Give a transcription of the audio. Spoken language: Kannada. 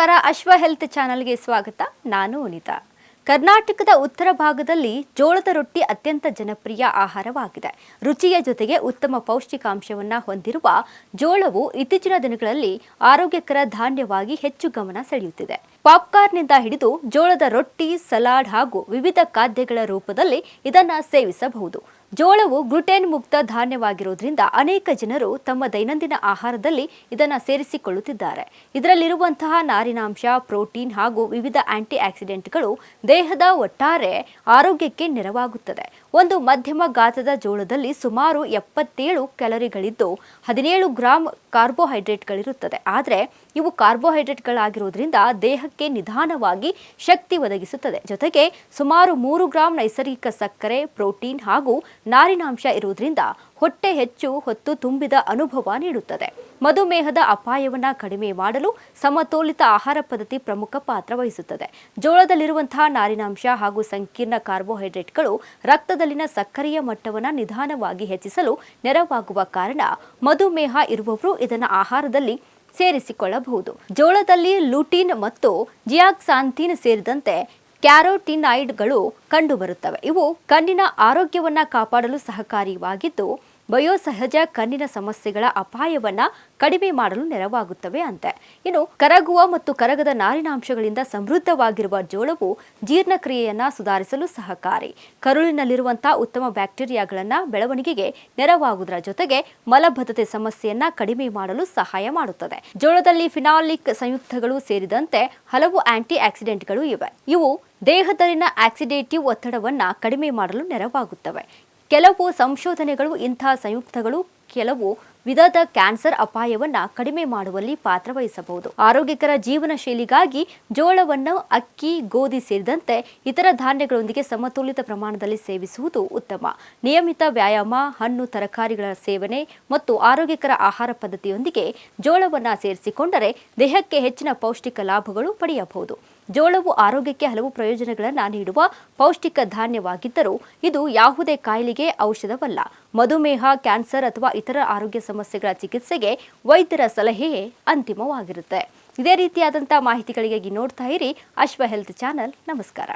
ನಮಸ್ಕಾರ ಅಶ್ವ ಹೆಲ್ತ್ ಚಾನೆಲ್ಗೆ ಸ್ವಾಗತ. ನಾನು ಅನಿತಾ. ಕರ್ನಾಟಕದ ಉತ್ತರ ಭಾಗದಲ್ಲಿ ಜೋಳದ ರೊಟ್ಟಿ ಅತ್ಯಂತ ಜನಪ್ರಿಯ ಆಹಾರವಾಗಿದೆ. ರುಚಿಯ ಜೊತೆಗೆ ಉತ್ತಮ ಪೌಷ್ಟಿಕಾಂಶವನ್ನು ಹೊಂದಿರುವ ಜೋಳವು ಇತ್ತೀಚಿನ ದಿನಗಳಲ್ಲಿ ಆರೋಗ್ಯಕರ ಧಾನ್ಯವಾಗಿ ಹೆಚ್ಚು ಗಮನ ಸೆಳೆಯುತ್ತಿದೆ. ಪಾಪ್ಕಾರ್ನ್ನಿಂದ ಹಿಡಿದು ಜೋಳದ ರೊಟ್ಟಿ, ಸಲಾಡ್ ಹಾಗೂ ವಿವಿಧ ಖಾದ್ಯಗಳ ರೂಪದಲ್ಲಿ ಇದನ್ನು ಸೇವಿಸಬಹುದು. ಜೋಳವು ಗ್ಲುಟೆನ್ ಮುಕ್ತ ಧಾನ್ಯವಾಗಿರುವುದರಿಂದ ಅನೇಕ ಜನರು ತಮ್ಮ ದೈನಂದಿನ ಆಹಾರದಲ್ಲಿ ಇದನ್ನು ಸೇರಿಸಿಕೊಳ್ಳುತ್ತಿದ್ದಾರೆ. ಇದರಲ್ಲಿರುವಂತಹ ನಾರಿನಾಂಶ, ಪ್ರೋಟೀನ್ ಹಾಗೂ ವಿವಿಧ ಆಂಟಿ ಆಕ್ಸಿಡೆಂಟ್ಗಳು ದೇಹದ ಒಟ್ಟಾರೆ ಆರೋಗ್ಯಕ್ಕೆ ನೆರವಾಗುತ್ತದೆ. ಒಂದು ಮಧ್ಯಮ ಗಾತ್ರದ ಜೋಳದಲ್ಲಿ ಸುಮಾರು 77 ಕ್ಯಾಲೋರಿಗಳಿದ್ದು 17 ಗ್ರಾಂ ಕಾರ್ಬೋಹೈಡ್ರೇಟ್ಗಳಿರುತ್ತದೆ. ಆದರೆ ಇವು ಕಾರ್ಬೋಹೈಡ್ರೇಟ್ಗಳಾಗಿರುವುದರಿಂದ ದೇಹಕ್ಕೆ ನಿಧಾನವಾಗಿ ಶಕ್ತಿ ಒದಗಿಸುತ್ತದೆ. ಜೊತೆಗೆ ಸುಮಾರು 3 ಗ್ರಾಂ ನೈಸರ್ಗಿಕ ಸಕ್ಕರೆ, ಪ್ರೋಟೀನ್ ಹಾಗೂ ನಾರಿನಾಂಶ ಇರುವುದರಿಂದ ಹೊಟ್ಟೆ ಹೆಚ್ಚು ಹೊತ್ತು ತುಂಬಿದ ಅನುಭವ ನೀಡುತ್ತದೆ. ಮಧುಮೇಹದ ಅಪಾಯವನ್ನು ಕಡಿಮೆ ಮಾಡಲು ಸಮತೋಲಿತ ಆಹಾರ ಪದ್ಧತಿ ಪ್ರಮುಖ ಪಾತ್ರ ವಹಿಸುತ್ತದೆ. ಜೋಳದಲ್ಲಿರುವಂತಹ ನಾರಿನಾಂಶ ಹಾಗೂ ಸಂಕೀರ್ಣ ಕಾರ್ಬೋಹೈಡ್ರೇಟ್ಗಳು ರಕ್ತದಲ್ಲಿನ ಸಕ್ಕರೆಯ ಮಟ್ಟವನ್ನು ನಿಧಾನವಾಗಿ ಹೆಚ್ಚಿಸಲು ನೆರವಾಗುವ ಕಾರಣ ಮಧುಮೇಹ ಇರುವವರು ಇದನ್ನು ಆಹಾರದಲ್ಲಿ ಸೇರಿಸಿಕೊಳ್ಳಬಹುದು. ಜೋಳದಲ್ಲಿ ಲೂಟಿನ್ ಮತ್ತು ಜಿಯಾಕ್ಸಾಂಥಿನ್ ಸೇರಿದಂತೆ ಕ್ಯಾರೋಟಿನಾಯ್ಡ್ಗಳು ಕಂಡುಬರುತ್ತವೆ. ಇವು ಕಣ್ಣಿನ ಆರೋಗ್ಯವನ್ನು ಕಾಪಾಡಲು ಸಹಕಾರಿಯಾಗಿದ್ದು ವಯೋಸಹಜ ಕಣ್ಣಿನ ಸಮಸ್ಯೆಗಳ ಅಪಾಯವನ್ನು ಕಡಿಮೆ ಮಾಡಲು ನೆರವಾಗುತ್ತವೆ ಅಂತೆ. ಇನ್ನು ಕರಗುವ ಮತ್ತು ಕರಗದ ನಾರಿನಾಂಶಗಳಿಂದ ಸಮೃದ್ಧವಾಗಿರುವ ಜೋಳವು ಜೀರ್ಣಕ್ರಿಯೆಯನ್ನು ಸುಧಾರಿಸಲು ಸಹಕಾರಿ. ಕರುಳಿನಲ್ಲಿರುವಂತಹ ಉತ್ತಮ ಬ್ಯಾಕ್ಟೀರಿಯಾಗಳನ್ನು ಬೆಳವಣಿಗೆಗೆ ನೆರವಾಗುವುದರ ಜೊತೆಗೆ ಮಲಬದ್ಧತೆ ಸಮಸ್ಯೆಯನ್ನ ಕಡಿಮೆ ಮಾಡಲು ಸಹಾಯ ಮಾಡುತ್ತದೆ. ಜೋಳದಲ್ಲಿ ಫಿನಾಲಿಕ್ ಸಂಯುಕ್ತಗಳು ಸೇರಿದಂತೆ ಹಲವು ಆಂಟಿ ಆಕ್ಸಿಡೆಂಟ್ಗಳು ಇವೆ. ಇವು ದೇಹದಲ್ಲಿನ ಆಕ್ಸಿಡೇಟಿವ್ ಒತ್ತಡವನ್ನು ಕಡಿಮೆ ಮಾಡಲು ನೆರವಾಗುತ್ತವೆ. ಕೆಲವು ಸಂಶೋಧನೆಗಳು ಇಂತಹ ಸಂಯುಕ್ತಗಳು ಕೆಲವು ವಿಧದ ಕ್ಯಾನ್ಸರ್ ಅಪಾಯವನ್ನು ಕಡಿಮೆ ಮಾಡುವಲ್ಲಿ ಪಾತ್ರವಹಿಸಬಹುದು. ಆರೋಗ್ಯಕರ ಜೀವನ ಶೈಲಿಗಾಗಿ ಜೋಳವನ್ನು ಅಕ್ಕಿ, ಗೋಧಿ ಸೇರಿದಂತೆ ಇತರ ಧಾನ್ಯಗಳೊಂದಿಗೆ ಸಮತೋಲಿತ ಪ್ರಮಾಣದಲ್ಲಿ ಸೇವಿಸುವುದು ಉತ್ತಮ. ನಿಯಮಿತ ವ್ಯಾಯಾಮ, ಹಣ್ಣು, ತರಕಾರಿಗಳ ಸೇವನೆ ಮತ್ತು ಆರೋಗ್ಯಕರ ಆಹಾರ ಪದ್ಧತಿಯೊಂದಿಗೆ ಜೋಳವನ್ನು ಸೇರಿಸಿಕೊಂಡರೆ ದೇಹಕ್ಕೆ ಹೆಚ್ಚಿನ ಪೌಷ್ಟಿಕ ಲಾಭಗಳು ಪಡೆಯಬಹುದು. ಜೋಳವು ಆರೋಗ್ಯಕ್ಕೆ ಹಲವು ಪ್ರಯೋಜನಗಳನ್ನು ನೀಡುವ ಪೌಷ್ಟಿಕ ಧಾನ್ಯವಾಗಿದ್ದರೂ ಇದು ಯಾವುದೇ ಕಾಯಿಲೆಗೆ ಔಷಧವಲ್ಲ. ಮಧುಮೇಹ, ಕ್ಯಾನ್ಸರ್ ಅಥವಾ ಇತರ ಆರೋಗ್ಯ ಸಮಸ್ಯೆಗಳ ಚಿಕಿತ್ಸೆಗೆ ವೈದ್ಯರ ಸಲಹೆಯೇ ಅಂತಿಮವಾಗಿರುತ್ತೆ. ಇದೇ ರೀತಿಯಾದಂಥ ಮಾಹಿತಿಗಳಿಗೆ ನೋಡ್ತಾ ಇರಿ ಅಶ್ವ ಹೆಲ್ತ್ ಚಾನೆಲ್. ನಮಸ್ಕಾರ.